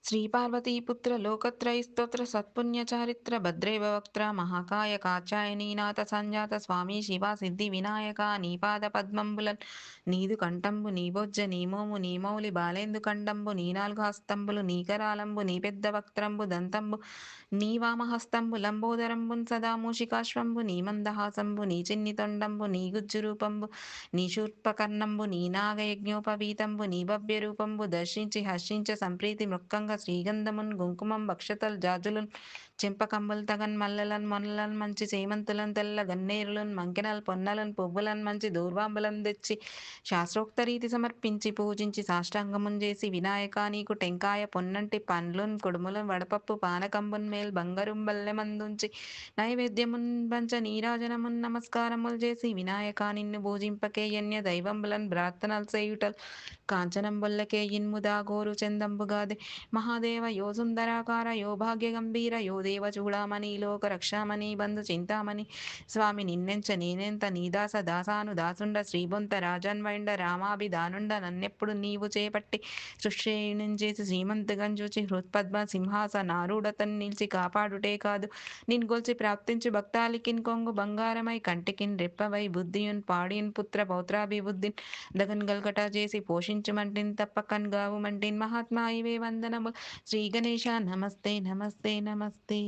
श्रीपार्वतीपुत्र लोकत्रयीस्तोत्र सत्पुण्यचारित्र भद्रे भवक्त्र महाकाय कात्यायनीनाथ సంజాత స్వామి శివ సిద్ధి వినాయక నీ పాద పద్మంబులన్ నీదు కంఠంబు నీ బొజ్జ నీ మోము నీ మౌలి బాలేందు కండంబు నీ నాలుగు హస్తంబులు నీ కరాలంబు నీ పెద్ద వక్త్రంబు దంతంబు నీ వామహస్తంబు లంబోదరంబున్ సదా మూషికాశ్వంబు నీ మందహాసంబు నీ చిన్ని తొండంబు నీ గుజ్జు రూపంబు నీ శూర్పకర్ణంబు నీ నాగయజ్ఞోపవీతంబు నీ భవ్య రూపంబు దర్శించి హర్షించ సంప్రీతి మృక్కంగ శ్రీగంధమున్ కుంకుమం భక్షతల్ జాజులున్ చెంపకంబుల్ తగన్ మల్లెలన్ మొనలన్ మంచి చేమంతులన్ తెల్ల గన్నేరులన్ మంకెనల్ పొన్నలన్ పువ్వులన్ మంచి దూర్వాంబులన్ తెచ్చి శాస్త్రోక్త రీతి సమర్పించి పూజించి సాష్టాంగమున్ చేసి వినాయక నీకు టెంకాయ పొన్నంటి పండ్లున్ కుడుములను వడపప్పు పానకంబున్ మేల్ బంగారుం బల్లెమందుంచి నైవేద్యమున్ పంచ నీరాజనమున్ నమస్కారముల్ చేసి వినాయక నిన్ను పూజింపకేయన్య దైవంబులన్ ప్రార్థనల్ చేయుటల్ కాంచనంబొల్లకే ఇన్ముదా గోరు చందంబుగాదే మహాదేవ యో సుందరాకార యో భాగ్య గంభీర యో దేవ చూడామణి లోక రక్షామణి బంధు చింతామణి స్వామి నిన్నెంచ నేనెంత నీదాస దాసాను దాసుండ శ్రీబొంత రాజన్వైండ రామాభిదానుండ నన్నెప్పుడు నీవు చేపట్టి సృష్టించేసి శ్రీమంతుగంజూచి హృత్పద్మ సింహాసనారూఢతన్ నిలిచి కాపాడుటే కాదు నిన్ గొల్చి ప్రాప్తించు భక్తాలికిన్ కొంగు బంగారమై కంటికిన్ రెప్పవై బుద్ధియున్ పాడియున్ పుత్ర పౌత్రాభివృద్ధిన్ దగన్ గల్గట చేసి పోషించుమంటిన్ తప్పకన్ గావుమంటిన్ మహాత్మా ఇవే వందనము శ్రీ గణేశ నమస్తే నమస్తే నమస్తే.